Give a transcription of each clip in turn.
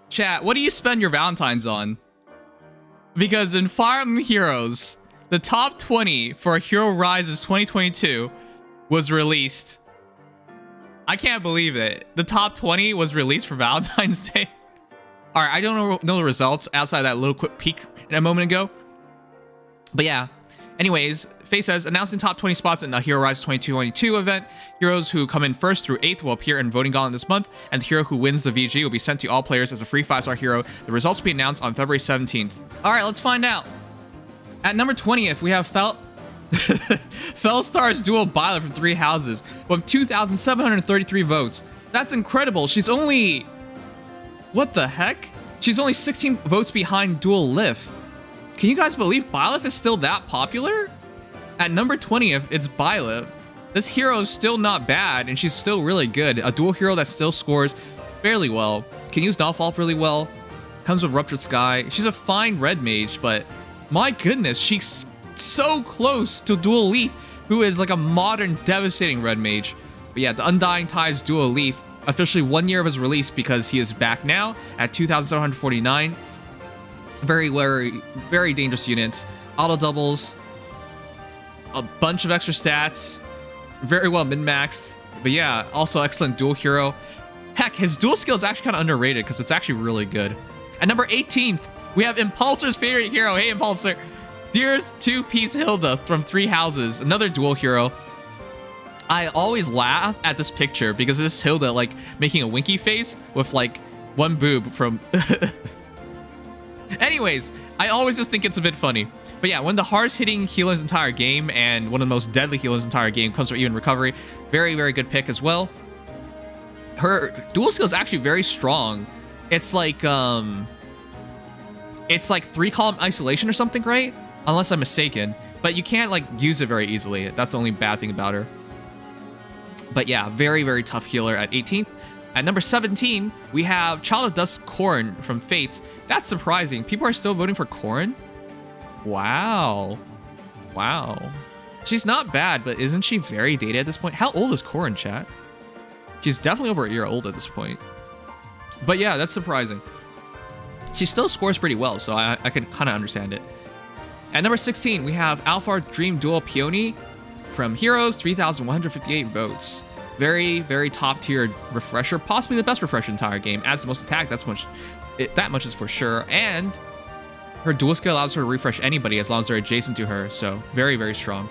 Chat, what do you spend your Valentines on? Because in Fire Emblem Heroes, the top 20 for Hero Rises 2022 was released. I can't believe it. The top 20 was released for Valentine's Day. All right, I don't know the results outside of that little quick peek a moment ago. But yeah, anyways, Faye says, announcing top 20 spots in the Hero Rise 2022 event. Heroes who come in 1st through 8th will appear in Voting Gauntlet this month, and the hero who wins the VG will be sent to all players as a free 5-star hero. The results will be announced on February 17th. All right, let's find out. At number 20th, we have Fellstar's Duo Byleth from 3 Houses with 2,733 votes. That's incredible. She's only... What the heck? She's only 16 votes behind Dual Lif. Can you guys believe Byleth is still that popular? At number 20th, it's Byleth. This hero is still not bad, and she's still really good. A dual hero that still scores fairly well. Can use Nullfall really well. Comes with Ruptured Sky. She's a fine red mage, but my goodness, she's so close to Dual Leaf, who is like a modern, devastating red mage. But yeah, the Undying Tides Dual Leaf, officially 1 year of his release because he is back now at 2,749. Very, very dangerous unit. Auto doubles. A bunch of extra stats. Very well min-maxed. But yeah, also excellent dual hero. Heck, his dual skill is actually kind of underrated because it's actually really good. At number 18th, we have Impulsor's favorite hero. Hey, Impulsor. Dear's 2-piece Hilda from 3 Houses. Another dual hero. I always laugh at this picture because this Hilda like making a winky face with like one boob from... Anyways, I always just think it's a bit funny. But yeah, one of the hardest hitting healers in the entire game and one of the most deadly healers in the entire game comes from even recovery. Very, very good pick as well. Her dual skill is actually very strong. It's like 3-column isolation or something, right? Unless I'm mistaken. But you can't like use it very easily. That's the only bad thing about her. But yeah, very, very tough healer at 18th. At number 17, we have Child of Dust Corrin from Fates. That's surprising. People are still voting for Corrin? Wow. Wow. She's not bad, but isn't she very dated at this point? How old is Corrin, chat? She's definitely over a year old at this point. But yeah, that's surprising. She still scores pretty well, so I could kind of understand it. At number 16, we have Alphard Dream Dual Peony from Heroes, 3,158 votes. Very, very top tier refresher, possibly the best refresher in the entire game. Adds the most attack, that much is for sure. And her dual skill allows her to refresh anybody as long as they're adjacent to her, so very, very strong.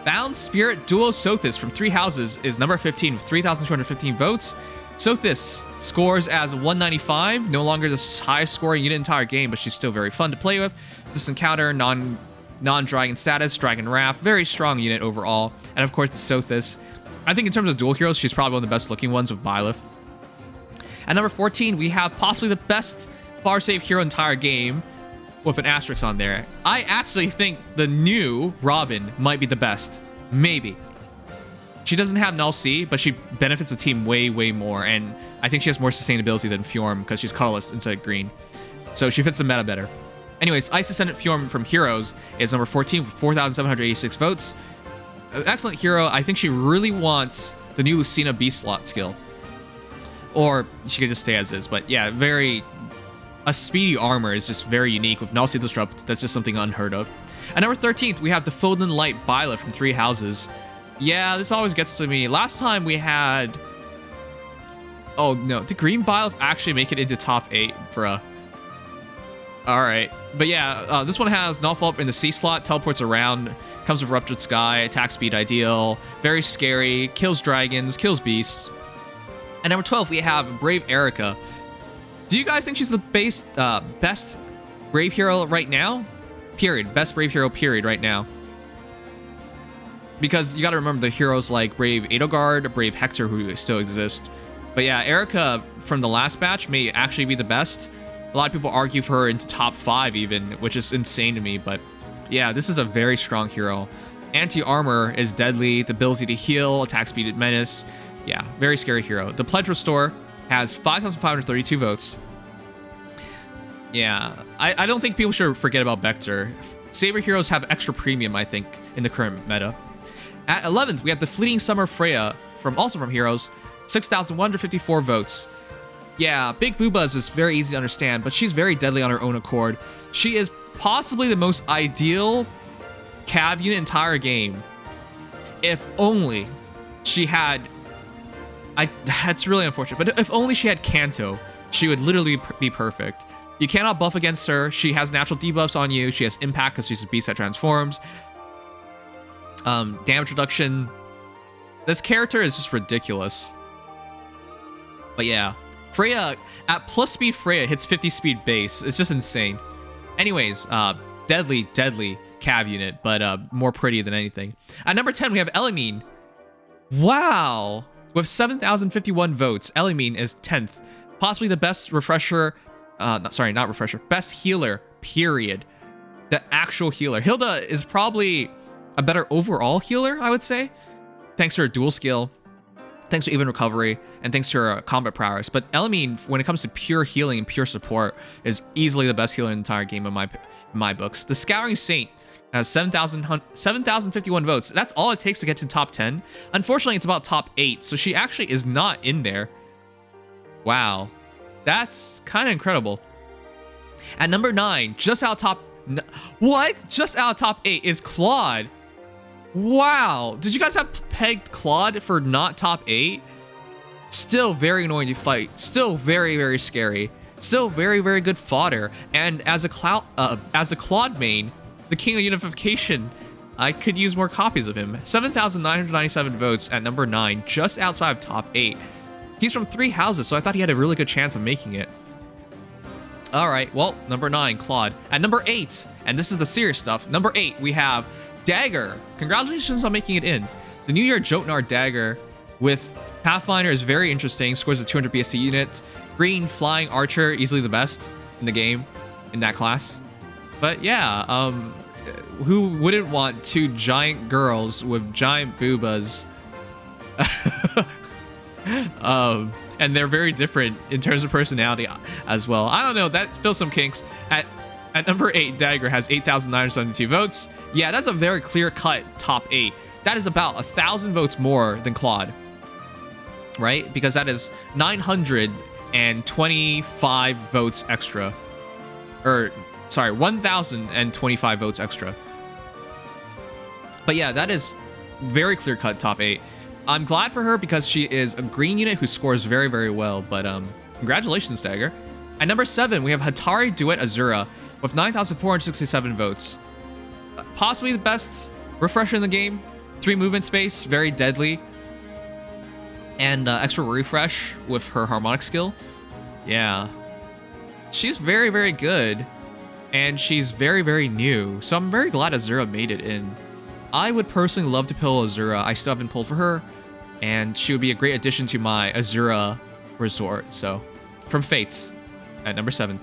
Bound Spirit Duo Sothis from 3 Houses is number 15 with 3,215 votes. Sothis scores as 195, no longer the highest scoring unit in the entire game, but she's still very fun to play with. This encounter, non-dragon status, Dragon Wrath, very strong unit overall. And of course, the Sothis. I think in terms of dual heroes, she's probably one of the best looking ones with Byleth. At number 14, we have possibly the best bar save hero in the entire game with an asterisk on there. I actually think the new Robin might be the best. Maybe. She doesn't have Null C, but she benefits the team way, way more. And I think she has more sustainability than Fjorm because she's colorless instead of green. So she fits the meta better. Anyways, Ice Descendant Fjorm from Heroes is number 14 with 4,786 votes. Excellent hero. I think she really wants the new Lucina Beast slot skill. Or she could just stay as is. But yeah, a speedy armor is just very unique with Null C Disrupt. That's just something unheard of. At number 13th, we have the Foden Light Byleth from 3 Houses. Yeah, this always gets to me. Last time we had... Oh no, did Green Byleth actually make it into top 8? Bruh. Alright, but yeah, this one has Nullfall in the C slot, teleports around, comes with Ruptured Sky, attack speed ideal, very scary, kills dragons, kills beasts. At number 12, we have Brave Erica. Do you guys think she's the best Brave hero right now? Period. Best Brave hero, period, right now. Because you gotta remember the heroes like Brave Edelgard, Brave Hector, who still exist. But yeah, Erica from the last batch may actually be the best. A lot of people argue for her into top 5 even, which is insane to me. But yeah, this is a very strong hero. Anti-armor is deadly. The ability to heal, attack speed at menace. Yeah, very scary hero. The Pledge Restore has 5,532 votes. Yeah, I don't think people should forget about Vector. Saber heroes have extra premium, I think, in the current meta. At 11th, we have the Fleeting Summer Freya, also from Heroes, 6,154 votes. Yeah, Big Boobas is very easy to understand, but she's very deadly on her own accord. She is possibly the most ideal cav unit entire game. If only she had... That's really unfortunate, but if only she had Kanto, she would literally be perfect. You cannot buff against her. She has natural debuffs on you. She has impact because she's a beast that transforms. Damage reduction. This character is just ridiculous. But yeah, Freya, at plus speed, Freya hits 50 speed base. It's just insane. Anyways, deadly cav unit, but more pretty than anything. At number 10, we have Elimine. Wow. With 7,051 votes, Elimine is 10th. Possibly the best refresher, not refresher, best healer, period. The actual healer. Hilda is probably a better overall healer, I would say. Thanks to her dual skill, thanks to even recovery, and thanks to her combat prowess. But Elimine, when it comes to pure healing and pure support, is easily the best healer in the entire game in my books. The Scouring Saint has 7,051 votes. That's all it takes to get to top 10. Unfortunately, it's about top 8, so she actually is not in there. Wow. That's kind of incredible. At number 9, just out top... What? Just out of top 8 is Claude. Wow. Did you guys have pegged Claude for not top 8? Still very annoying to fight. Still very scary. Still very good fodder. And as a Claude main, the king of unification, I could use more copies of him. 7,997 votes at number 9, just outside of top 8. He's from 3 houses, so I thought he had a really good chance of making it. All right, well, number 9, Claude. At number 8, and this is the serious stuff, number 8, we have Dagger. Congratulations on making it in. The New Year Jotnar Dagger with Pathfinder is very interesting, scores a 200 BST unit. Green Flying Archer, easily the best in the game, in that class. But yeah, who wouldn't want 2 giant girls with giant boobas? And they're very different in terms of personality as well. I don't know, that fills some kinks. At number 8, Dagger has 8,972 votes. Yeah, that's a very clear-cut top 8. That is about 1,000 votes more than Claude, right? Because that is 925 votes extra. Or, sorry, 1,025 votes extra. But yeah, that is very clear-cut top 8. I'm glad for her because she is a green unit who scores very well, but congratulations, Dagger. At number 7, we have Hatari Duet Azura with 9,467 votes. Possibly the best refresher in the game. 3 movement space, very deadly. And extra refresh with her harmonic skill. Yeah. She's very good. And she's very new. So I'm very glad Azura made it in. I would personally love to pull Azura. I still haven't pulled for her. And she would be a great addition to my Azura resort. So, from Fates at number 7.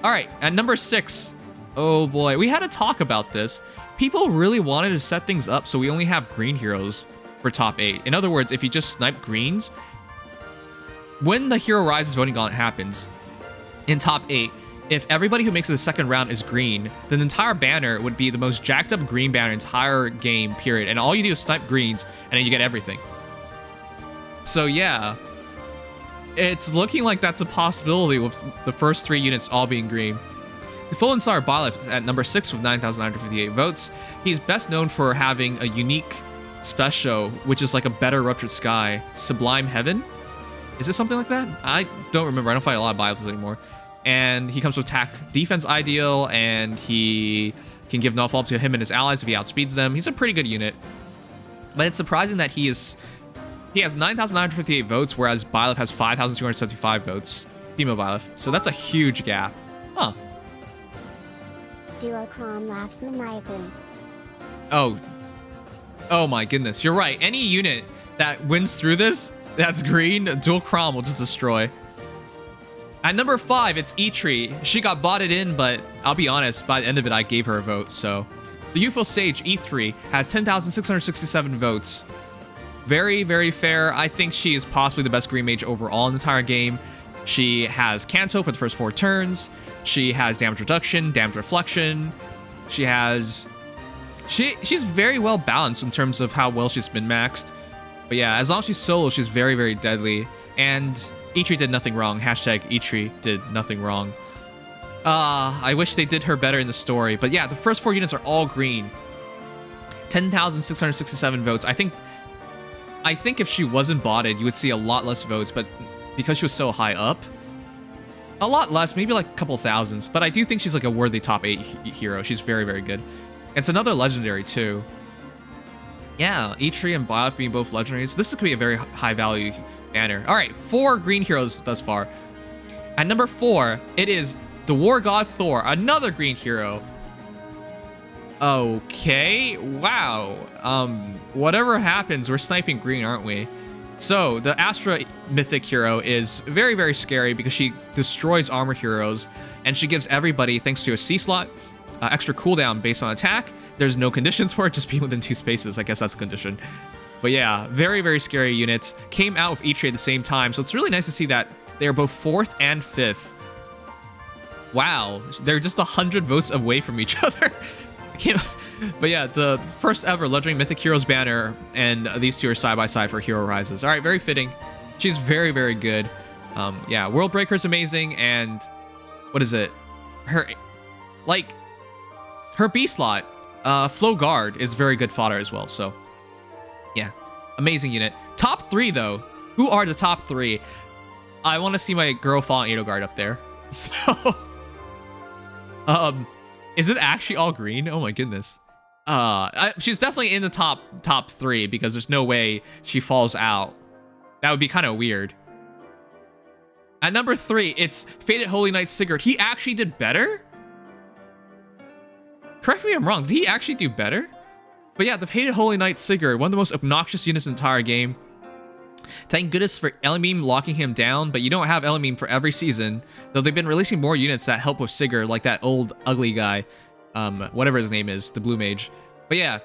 All right, at number 6. Oh boy, we had to talk about this. People really wanted to set things up so we only have green heroes for top 8. In other words, if you just snipe greens, when the Hero Rises Voting Gauntlet happens in top 8, if everybody who makes it to the second round is green, then the entire banner would be the most jacked up green banner entire game, period. And all you do is snipe greens, and then you get everything. So yeah, it's looking like that's a possibility with the first 3 units all being green. The Fallen Star Byleth is at number 6 with 9,958 votes. He's best known for having a unique special, which is like a better Ruptured Sky, Sublime Heaven. Is it something like that? I don't remember. I don't fight a lot of Byleths anymore. And he comes with attack defense ideal, and he can give no follow-up to him and his allies if he outspeeds them. He's a pretty good unit. But it's surprising that he has 9,958 votes, whereas Byleth has 5,275 votes. Female Byleth. So that's a huge gap. Huh. Duo Corrin laughs maniacally. Oh my goodness. You're right. Any unit that wins through this, that's green, Duo Corrin will just destroy. At number 5, it's E-Tree. She got botted in, but I'll be honest, by the end of it, I gave her a vote, so. The Youthful Sage, E3, has 10,667 votes. Very fair. I think she is possibly the best green mage overall in the entire game. She has Kanto for the first 4 turns. She has damage reduction, damage reflection. She's very well balanced in terms of how well she's min-maxed. But yeah, as long as she's solo, she's very deadly. And Eitri did nothing wrong. Hashtag Eitri did nothing wrong. I wish they did her better in the story. But yeah, the first 4 units are all green. 10,667 votes. I think if she wasn't botted, you would see a lot less votes, but because she was so high up, a lot less, maybe like a couple thousands. But I do think she's like a worthy top 8 hero. She's very, very good. It's another legendary too. Yeah, Eitri and Bioth being both legendaries. This could be a very high value banner. All right, 4 green heroes thus far. At number 4, it is the War God Thor, another green hero. Okay, wow. Whatever happens, we're sniping green, aren't we? So the Astra mythic hero is very, very scary because she destroys armor heroes, and she gives everybody, thanks to a C slot, extra cooldown based on attack. There's no conditions for it, just being within 2 spaces. I guess that's a condition. But yeah, very, very scary units. Came out with Eitri at the same time, so it's really nice to see that they are both 4th and 5th. Wow, they're just 100 votes away from each other. But yeah, the first ever Legendary Mythic Heroes banner, and these two are side by side for Hero Rises. All right, very fitting. She's very, very good. Yeah, World Breaker is amazing, and what is it? Her B slot, Flow Guard, is very good fodder as well. So yeah, amazing unit. Top 3 though. Who are the top 3? I want to see my girl Fallen Edelgard up there. So, is it actually all green? Oh my goodness. She's definitely in the top 3 because there's no way she falls out. That would be kind of weird. At number 3, it's Fated Holy Knight Sigurd. He actually did better? Correct me if I'm wrong. Did he actually do better? But yeah, the Fated Holy Knight Sigurd, one of the most obnoxious units in the entire game. Thank goodness for Elimeme locking him down, but you don't have Elimeme for every season, though they've been releasing more units that help with Sigurd, like that old ugly guy, whatever his name is, the blue mage. But yeah,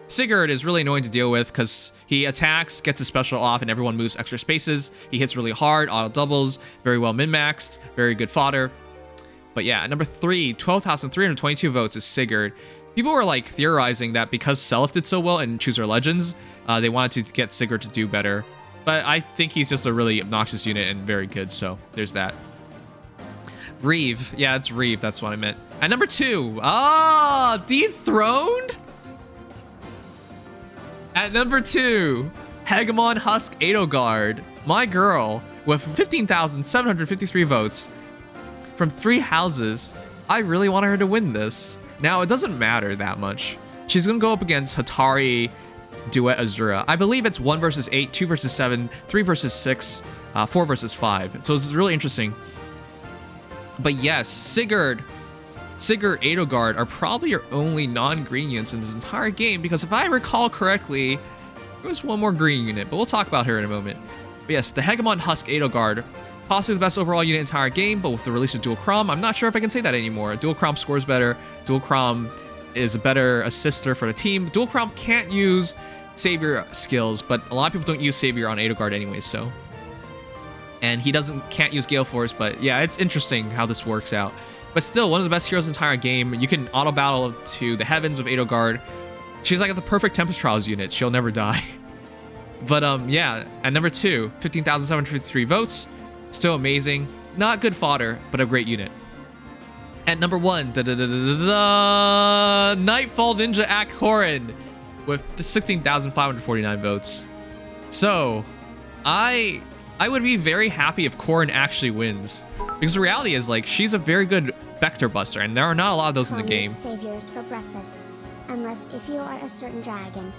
Sigurd is really annoying to deal with because he attacks, gets his special off, and everyone moves extra spaces. He hits really hard, auto doubles, very well min-maxed, very good fodder. But yeah, at number 3, 12,322 votes is Sigurd. People were like theorizing that because Seliph did so well in Chooser Legends, they wanted to get Sigurd to do better. But I think he's just a really obnoxious unit and very good, so there's that. Reeve. Yeah, it's Reeve. That's what I meant. At number 2. Dethroned? At number 2, Hegemon Husk Edelgard. My girl, with 15,753 votes from 3 houses. I really want her to win this. Now, it doesn't matter that much. She's going to go up against Hatari Duet Azura. I believe it's 1 versus 8, 2 versus 7, 3 versus 6, 4 versus 5. So it's really interesting. But yes, Sigurd Edelgard are probably your only non-green units in this entire game, because if I recall correctly, there was one more green unit, but we'll talk about her in a moment. But yes, the Hegemon Husk Edelgard, possibly the best overall unit in the entire game, but with the release of Dual Chrom, I'm not sure if I can say that anymore. Dual Chrom scores better. Dual Chrom is a better assister for the team. Dual Chrom can't use Savior skills, but a lot of people don't use Savior on Edelgard anyways, so. And he can't use Gale Force, but yeah, it's interesting how this works out. But still, one of the best heroes in the entire game. You can auto battle to the heavens of Edelgard. She's like the perfect Tempest Trials unit. She'll never die. But yeah, at number 2, 15,753 votes. Still amazing. Not good fodder, but a great unit. At number 1, Nightfall Ninja Corrin with 16,549 votes. So, I would be very happy if Corrin actually wins. Because the reality is, like, she's a very good Vector Buster, and there are not a lot of those in the game. Saviors for breakfast, unless if you are a certain dragon.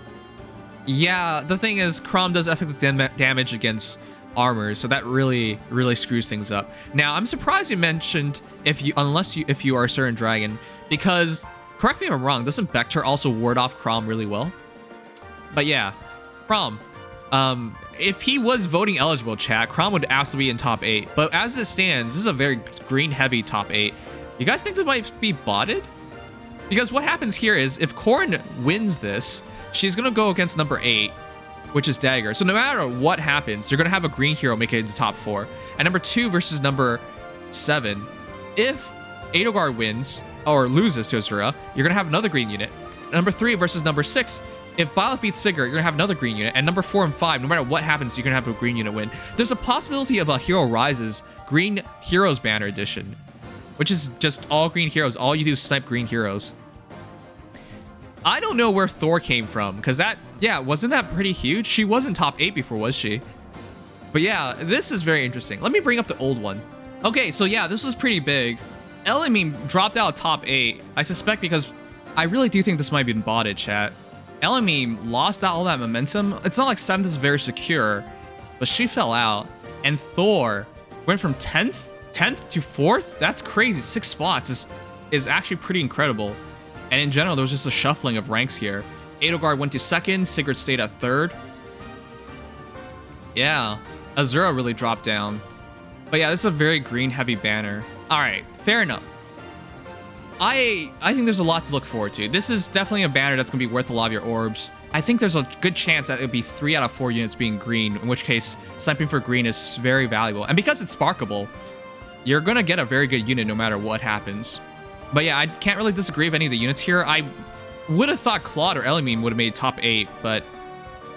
Yeah, the thing is, Chrom does effective damage against armor, so that really, really screws things up. Now, I'm surprised you mentioned if you are a certain dragon, because, correct me if I'm wrong, doesn't Vector also ward off Chrom really well? But yeah, Chrom. If he was voting eligible, chat, Chrom would absolutely be in top 8. But as it stands, this is a very green-heavy top 8. You guys think this might be botted? Because what happens here is, if Corrin wins this, she's going to go against number 8, which is Dagger. So no matter what happens, you're going to have a green hero make it into top 4. At number 2 versus number 7, if Edelgard wins, or loses to Azura, you're going to have another green unit. At number 3 versus number 6, If Byleth beats Sigurd, you're gonna have another green unit, and number 4 and 5, no matter what happens, you're gonna have a green unit win. There's a possibility of a Hero Rises Green Heroes Banner Edition, which is just all green heroes. All you do is snipe green heroes. I don't know where Thor came from, because that, yeah, wasn't that pretty huge? She wasn't top 8 before, was she? But yeah, this is very interesting. Let me bring up the old one. Okay, so yeah, this was pretty big. Elamine dropped out of top 8. I suspect because I really do think this might have been botted, chat. Elamine lost out all that momentum. It's not like 7th is very secure, but she fell out. And Thor went from 10th to 4th? That's crazy. 6 spots is actually pretty incredible. And in general, there was just a shuffling of ranks here. Edelgard went to 2nd, Sigurd stayed at 3rd. Yeah, Azura really dropped down. But yeah, this is a very green-heavy banner. All right, fair enough. I think there's a lot to look forward to. This is definitely a banner that's going to be worth a lot of your orbs. I think there's a good chance that it would be 3 out of 4 units being green, in which case sniping for green is very valuable. And because it's sparkable, you're going to get a very good unit no matter what happens. But yeah, I can't really disagree with any of the units here. I would have thought Claude or Elamine would have made top 8, but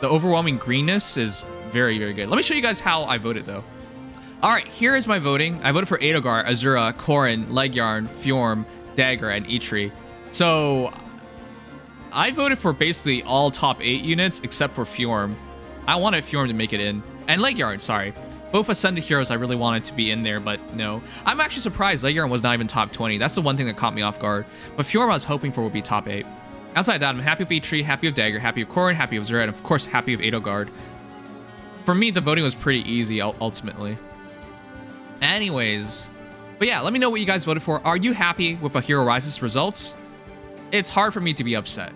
the overwhelming greenness is very, very good. Let me show you guys how I voted, though. All right, here is my voting. I voted for Edelgard, Azura, Corrin, Legyarn, Fjorm, Dagger, and Eitri. So I voted for basically all top 8 units except for Fjorm. I wanted Fjorm to make it in. And Legyarn, sorry. Both Ascended Heroes I really wanted to be in there, but no. I'm actually surprised Legyarn was not even top 20. That's the one thing that caught me off guard. But Fjorm I was hoping for would be top 8. Outside that, I'm happy with Eitri, happy with Dagger, happy with Corrin, happy with Azura, and of course happy with Edelgard. For me, the voting was pretty easy ultimately. Anyways, but yeah, let me know what you guys voted for. Are you happy with a Hero Rises results? It's hard for me to be upset.